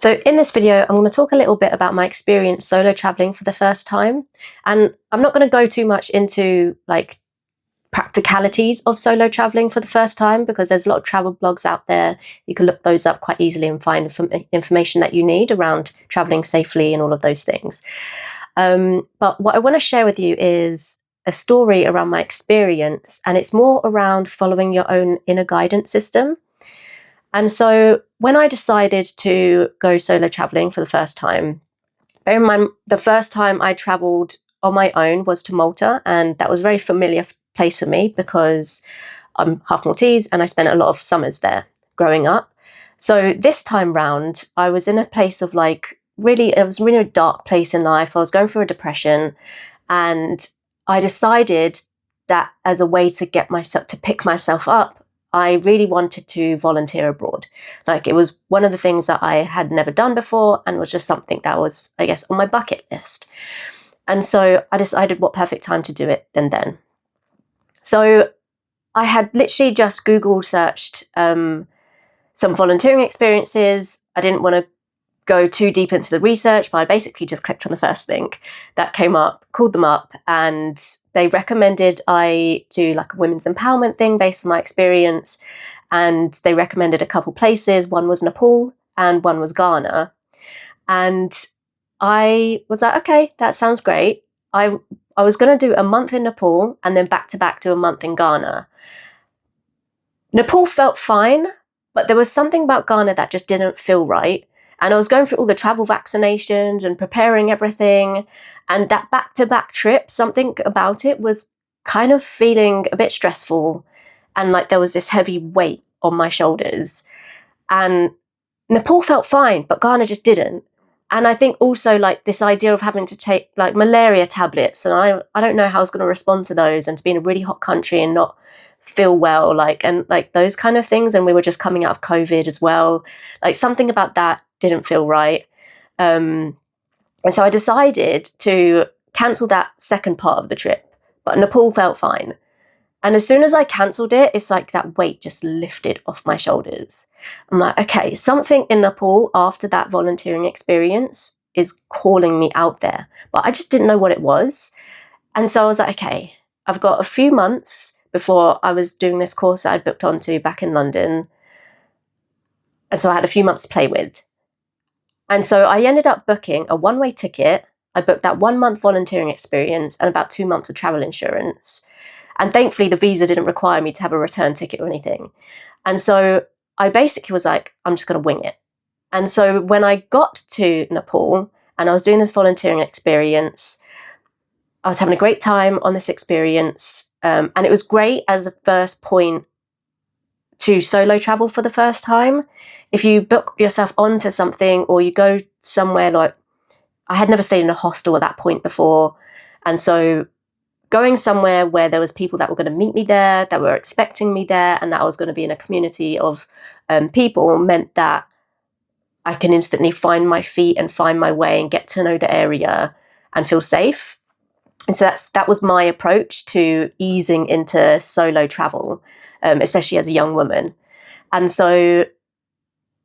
So in this video, I'm going to talk a little bit about my experience solo traveling for the first time. And I'm not going to go too much into like practicalities of solo traveling for the first time, because there's a lot of travel blogs out there. You can look those up quite easily and find information that you need around traveling safely and all of those things. But what I want to share with you is a story around my experience, and it's more around following your own inner guidance system. And so when I decided to go solo traveling for the first time, bear in mind, the first time I traveled on my own was to Malta, and that was a very familiar place for me because I'm half Maltese and I spent a lot of summers there growing up. So this time round, I was in a place of it was really a dark place in life. I was going through a depression, and I decided that as a way to pick myself up, I really wanted to volunteer abroad. It was one of the things that I had never done before and was just something that was, I guess, on my bucket list. And so I decided what perfect time to do it than then. So I had literally just Google searched some volunteering experiences. I didn't want to go too deep into the research, but I basically just clicked on the first link that came up, called them up, and they recommended I do a women's empowerment thing based on my experience. And they recommended a couple places. One was Nepal and one was Ghana. And I was like, okay, that sounds great. I was going to do a month in Nepal and then back to back do a month in Ghana. Nepal felt fine, but there was something about Ghana that just didn't feel right. And I was going through all the travel vaccinations and preparing everything. And that back-to-back trip, something about it was kind of feeling a bit stressful. And there was this heavy weight on my shoulders. And Nepal felt fine, but Ghana just didn't. And I think also this idea of having to take malaria tablets. And I don't know how I was going to respond to those, and to be in a really hot country and not feel well, and those kind of things. And we were just coming out of COVID as well. Something about that didn't feel right. And so I decided to cancel that second part of the trip, but Nepal felt fine. And as soon as I cancelled it, it's that weight just lifted off my shoulders. I'm like, okay, something in Nepal after that volunteering experience is calling me out there, but I just didn't know what it was. And so I was like, okay, I've got a few months before I was doing this course that I'd booked onto back in London. And so I had a few months to play with. And so I ended up booking a one-way ticket. I booked that 1 month volunteering experience and about 2 months of travel insurance. And thankfully, the visa didn't require me to have a return ticket or anything. And so I basically was like, I'm just going to wing it. And so when I got to Nepal and I was doing this volunteering experience, I was having a great time on this experience. And it was great as a first point to solo travel for the first time. If you book yourself onto something or you go somewhere, I had never stayed in a hostel at that point before. And so going somewhere where there was people that were going to meet me there, that were expecting me there, and that I was going to be in a community of people meant that I can instantly find my feet and find my way and get to know the area and feel safe. And so that was my approach to easing into solo travel, especially as a young woman. And so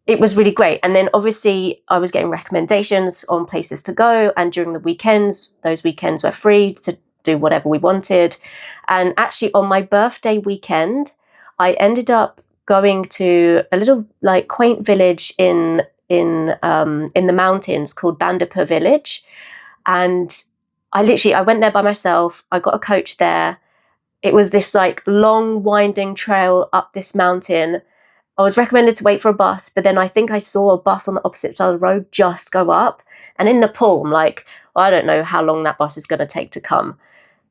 it was really great. And then obviously I was getting recommendations on places to go. And during the weekends, those weekends were free to do whatever we wanted. And actually on my birthday weekend, I ended up going to a little quaint village in the mountains called Bandipur village. And I went there by myself. I got a coach there. It was this long winding trail up this mountain. I was recommended to wait for a bus, but then I think I saw a bus on the opposite side of the road just go up. And in Nepal, I'm like, well, I don't know how long that bus is going to take to come.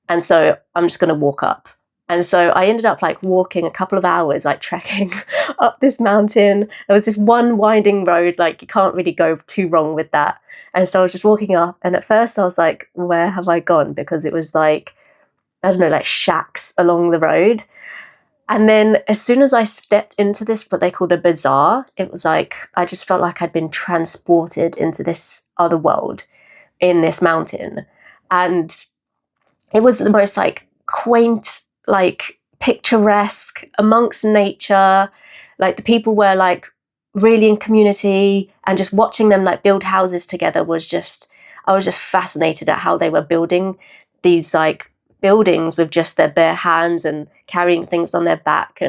And so I'm just going to walk up. And so I ended up walking a couple of hours, trekking up this mountain. There was this one winding road, you can't really go too wrong with that. And so I was just walking up. And at first I was like, where have I gone? Because it was I don't know, shacks along the road. And then as soon as I stepped into this, what they call the bazaar, it was I just felt like I'd been transported into this other world in this mountain. And it was the most quaint, picturesque, amongst nature. The people were really in community, and just watching them like build houses together was just, I was just fascinated at how they were building these like buildings with just their bare hands and carrying things on their back.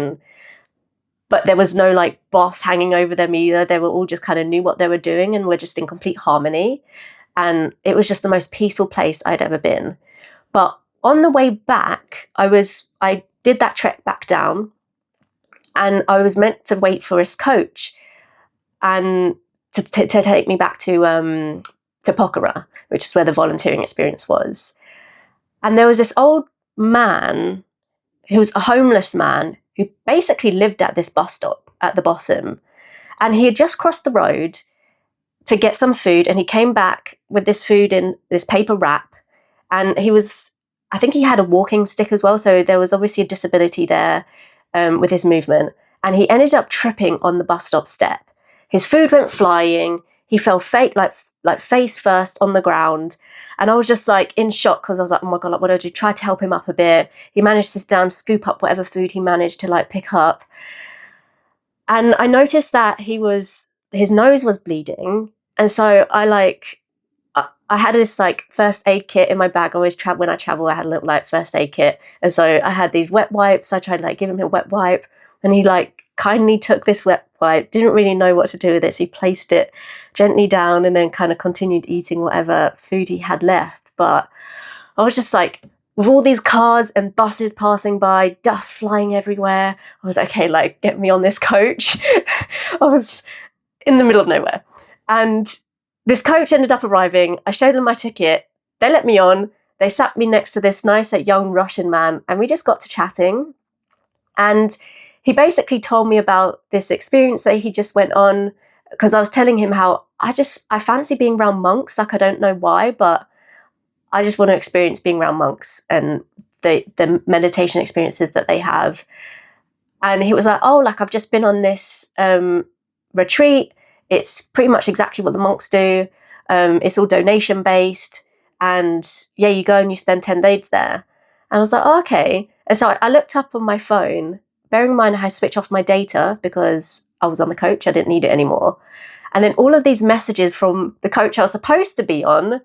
But there was no like boss hanging over them either. They were all just kind of knew what they were doing and were just in complete harmony. And it was just the most peaceful place I'd ever been. But on the way back, I did that trek back down, and I was meant to wait for his coach and to take me back to Pokhara, which is where the volunteering experience was. And there was this old man who was a homeless man who basically lived at this bus stop at the bottom. And he had just crossed the road to get some food, and he came back with this food in this paper wrap. And I think he had a walking stick as well, so there was obviously a disability there with his movement. And he ended up tripping on the bus stop step. His food went flying. He fell like face first on the ground. And I was just like in shock, because I was like, oh my God, like, what do I do? Try to help him up a bit. He managed to sit down, scoop up whatever food he managed to like pick up. And I noticed that his nose was bleeding. And so I had this like first aid kit in my bag. When I travel, I had a little like first aid kit. And so I had these wet wipes. I tried to like give him a wet wipe, and he like kindly took this wet wipe, didn't really know what to do with it. So he placed it gently down and then kind of continued eating whatever food he had left. But I was just like, with all these cars and buses passing by, dust flying everywhere, I was like, okay, like get me on this coach. I was in the middle of nowhere. And this coach ended up arriving. I showed them my ticket. They let me on. They sat me next to this nice young Russian man, and we just got to chatting. And he basically told me about this experience that he just went on, because I was telling him how I fancy being around monks. Like, I don't know why, but I just want to experience being around monks and the meditation experiences that they have. And he was like, oh, like I've just been on this retreat. It's pretty much exactly what the monks do. It's all donation based. And yeah, you go and you spend 10 days there. And I was like, oh, okay. And so I looked up on my phone, bearing in mind I had to switch off my data because I was on the coach. I didn't need it anymore. And then all of these messages from the coach I was supposed to be on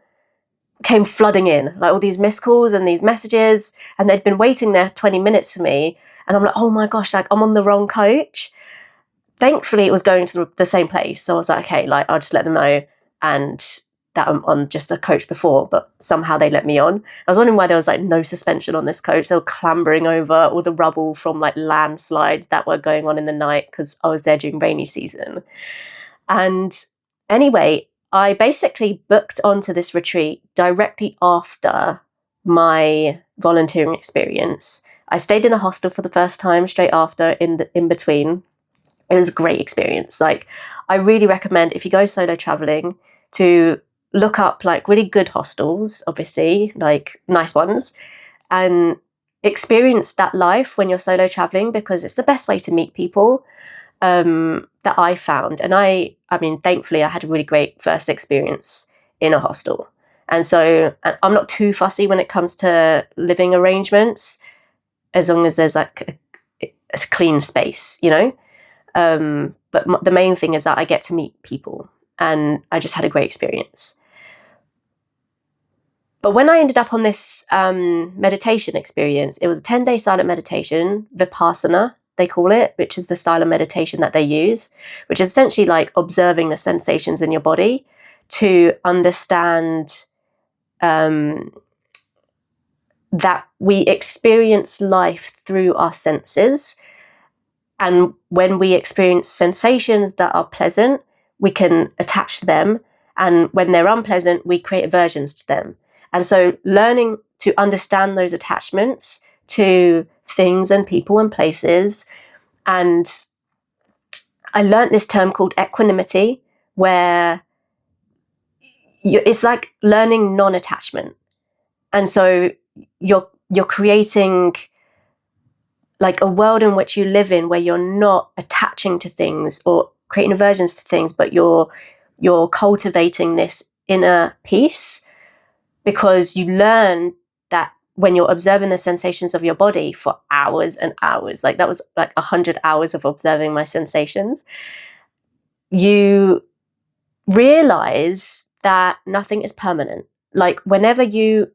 came flooding in, like all these missed calls and these messages. And they'd been waiting there 20 minutes for me. And I'm like, oh my gosh, like I'm on the wrong coach. Thankfully, it was going to the same place. So I was like, okay, like I'll just let them know. And that I'm on just a coach before, but somehow they let me on. I was wondering why there was like no suspension on this coach. They were clambering over all the rubble from like landslides that were going on in the night, because I was there during rainy season. And anyway, I basically booked onto this retreat directly after my volunteering experience. I stayed in a hostel for the first time straight after in between. It was a great experience. Like, I really recommend, if you go solo traveling, to look up like really good hostels, obviously, like nice ones, and experience that life when you're solo traveling, because it's the best way to meet people that I found. And I mean, thankfully, I had a really great first experience in a hostel. And so I'm not too fussy when it comes to living arrangements, as long as there's like a clean space, you know? But the main thing is that I get to meet people, and I just had a great experience. But when I ended up on this meditation experience, it was a 10-day silent meditation, Vipassana, they call it, which is the style of meditation that they use, which is essentially like observing the sensations in your body to understand that we experience life through our senses. And when we experience sensations that are pleasant, we can attach to them. And when they're unpleasant, we create aversions to them. And so learning to understand those attachments to things and people and places. And I learned this term called equanimity, where it's like learning non-attachment. And so you're creating like a world in which you live in where you're not attaching to things or creating aversions to things, but you're cultivating this inner peace, because you learn that when you're observing the sensations of your body for hours and hours, like that was like 100 hours of observing my sensations, you realize that nothing is permanent. Like whenever you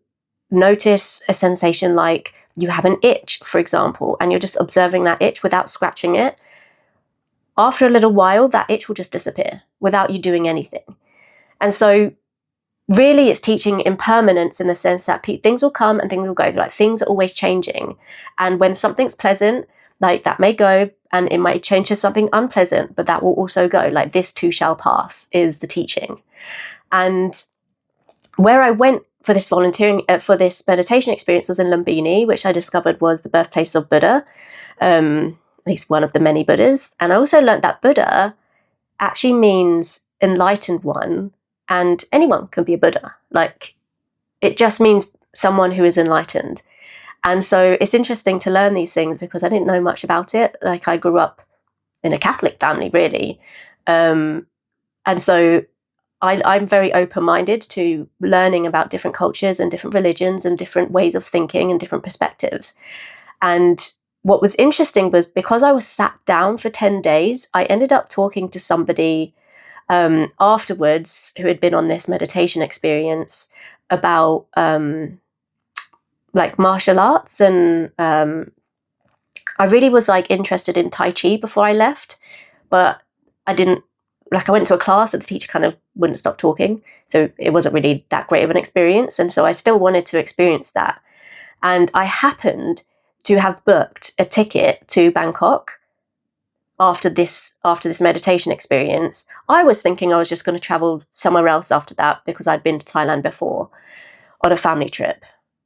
notice a sensation, like you have an itch, for example, and you're just observing that itch without scratching it, after a little while, that itch will just disappear without you doing anything. And so really it's teaching impermanence in the sense that things will come and things will go. Like things are always changing. And when something's pleasant, like that may go and it might change to something unpleasant, but that will also go. Like this too shall pass is the teaching. And where I went for this volunteering, for this meditation experience was in Lumbini, which I discovered was the birthplace of Buddha, at least one of the many Buddhas. And I also learned that Buddha actually means enlightened one, and anyone can be a Buddha. Like it just means someone who is enlightened. And so it's interesting to learn these things because I didn't know much about it. Like I grew up in a Catholic family, really. And so I'm very open-minded to learning about different cultures and different religions and different ways of thinking and different perspectives. And what was interesting was because I was sat down for 10 days, I ended up talking to somebody afterwards who had been on this meditation experience about like martial arts. And I really was like interested in Tai Chi before I left, but I didn't, like I went to a class, but the teacher kind of wouldn't stop talking. So it wasn't really that great of an experience. And so I still wanted to experience that. And I happened to have booked a ticket to Bangkok after this meditation experience. I was thinking I was just going to travel somewhere else after that because I'd been to Thailand before on a family trip.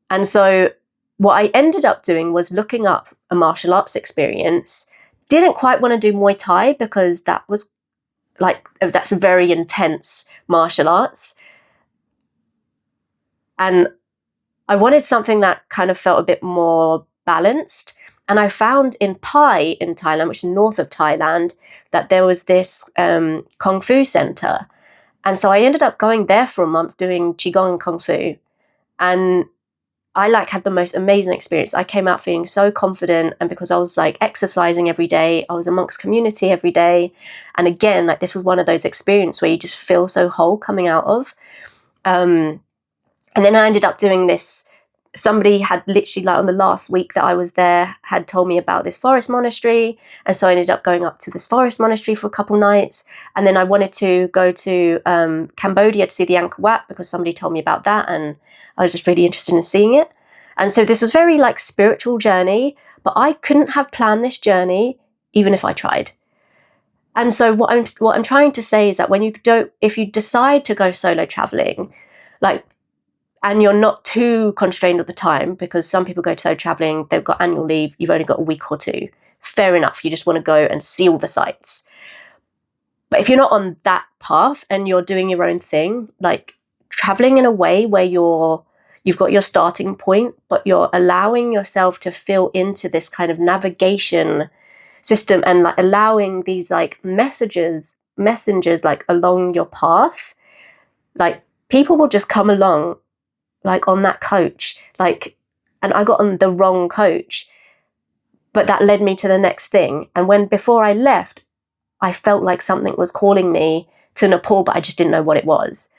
And so what I ended up doing was looking up a martial arts experience. Didn't quite want to do Muay Thai because that was like, that's a very intense martial arts. And I wanted something that kind of felt a bit more balanced. And I found in Pai in Thailand, which is north of Thailand, that there was this Kung Fu center. And so I ended up going there for a month doing Qigong and Kung Fu. And I like had the most amazing experience. I came out feeling so confident, and because I was like exercising every day, I was amongst community every day. And again, like this was one of those experiences where you just feel so whole coming out of. And then I ended up doing this. Somebody had literally, like on the last week that I was there, had told me about this forest monastery. And so I ended up going up to this forest monastery for a couple nights. And then I wanted to go to Cambodia to see the Angkor Wat because somebody told me about that. And I was just really interested in seeing it. And so this was very like spiritual journey, but I couldn't have planned this journey even if I tried. And so what I'm trying to say is that if you decide to go solo traveling, like, and you're not too constrained at the time, because some people go solo traveling, they've got annual leave, you've only got a week or two. Fair enough, you just want to go and see all the sights. But if you're not on that path and you're doing your own thing, like traveling in a way where you've got your starting point, but you're allowing yourself to feel into this kind of navigation system and like allowing these like messengers like along your path, like people will just come along like on that coach, like, and I got on the wrong coach, but that led me to the next thing. And before I left, I felt like something was calling me to Nepal, but I just didn't know what it was.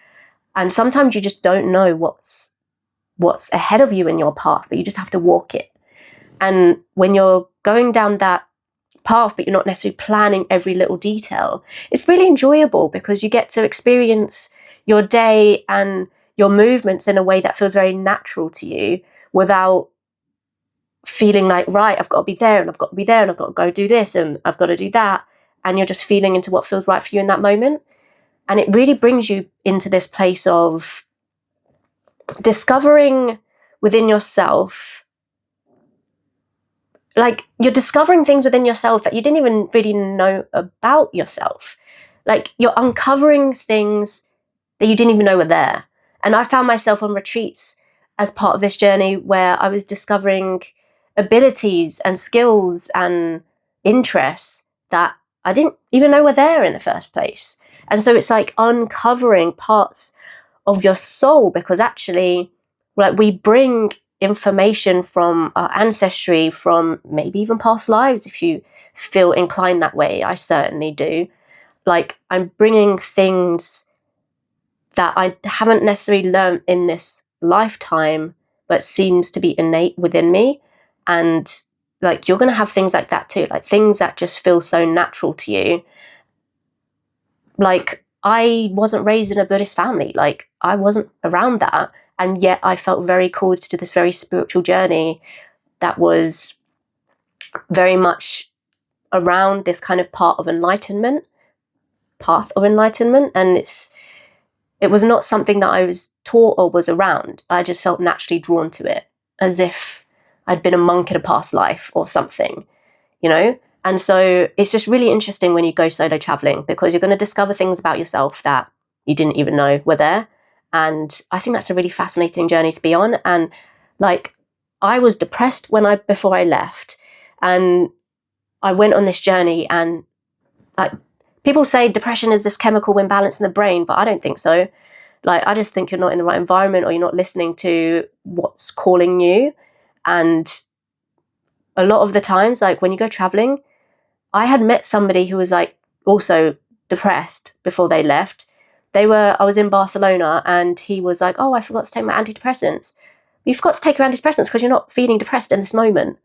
And sometimes you just don't know what's ahead of you in your path, but you just have to walk it. And when you're going down that path, but you're not necessarily planning every little detail, it's really enjoyable because you get to experience your day and your movements in a way that feels very natural to you without feeling like, right, I've got to be there and I've got to be there and I've got to go do this and I've got to do that. And you're just feeling into what feels right for you in that moment. And it really brings you into this place of discovering within yourself, like you're discovering things within yourself that you didn't even really know about yourself. Like you're uncovering things that you didn't even know were there. And I found myself on retreats as part of this journey where I was discovering abilities and skills and interests that I didn't even know were there in the first place. And so it's like uncovering parts of your soul, because actually, like, we bring information from our ancestry, from maybe even past lives, if you feel inclined that way. I certainly do. like I'm bringing things that I haven't necessarily learned in this lifetime, but seems to be innate within me. And like, you're going to have things like that too, like things that just feel so natural to you. Like, I wasn't raised in a Buddhist family, like I wasn't around that. And yet I felt very called to this very spiritual journey that was very much around this kind of path of enlightenment. And it was not something that I was taught or was around. I just felt naturally drawn to it, as if I'd been a monk in a past life or something, you know? And so it's just really interesting when you go solo traveling, because you're going to discover things about yourself that you didn't even know were there. And I think that's a really fascinating journey to be on. And like, I was depressed before I left, and I went on this journey, and like, people say depression is this chemical imbalance in the brain, but I don't think so. Like, I just think you're not in the right environment, or you're not listening to what's calling you. And a lot of the times, like when you go traveling, I had met somebody who was like also depressed before they left. I was in Barcelona, and he was like, oh, I forgot to take my antidepressants. You forgot to take your antidepressants because you're not feeling depressed in this moment.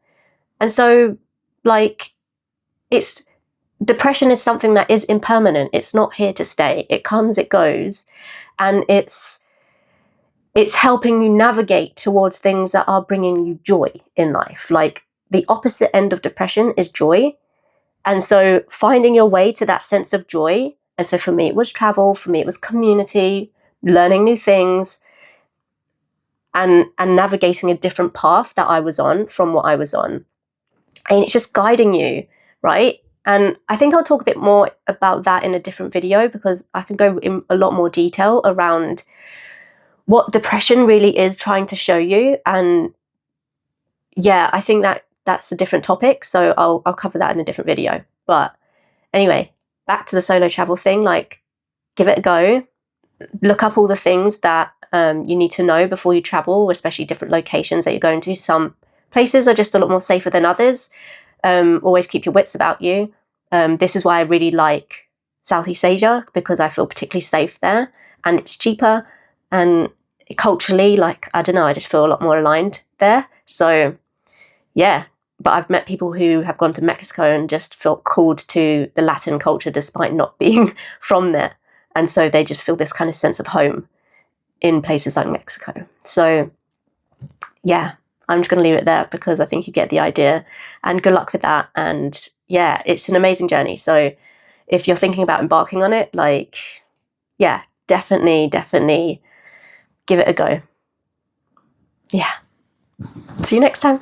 And so, like, depression is something that is impermanent. It's not here to stay. It comes, it goes. And it's helping you navigate towards things that are bringing you joy in life. Like, the opposite end of depression is joy. And so finding your way to that sense of joy. And so for me, it was travel. For me, it was community, learning new things, and navigating a different path that I was on from what I was on. And it's just guiding you, right? And I think I'll talk a bit more about that in a different video, because I can go in a lot more detail around what depression really is trying to show you. And yeah, I think that's a different topic, so I'll cover that in a different video. But anyway, back to the solo travel thing. Like, give it a go. Look up all the things that you need to know before you travel, especially different locations that you're going to. Some places are just a lot more safer than others. Always keep your wits about you. This is why I really like Southeast Asia, because I feel particularly safe there, and it's cheaper, and culturally, like, I don't know, I just feel a lot more aligned there. So yeah, but I've met people who have gone to Mexico and just felt called to the Latin culture despite not being from there. And so they just feel this kind of sense of home in places like Mexico. So yeah, I'm just going to leave it there, because I think you get the idea, and good luck with that. And yeah, it's an amazing journey. So if you're thinking about embarking on it, like, yeah, definitely give it a go. Yeah. See you next time.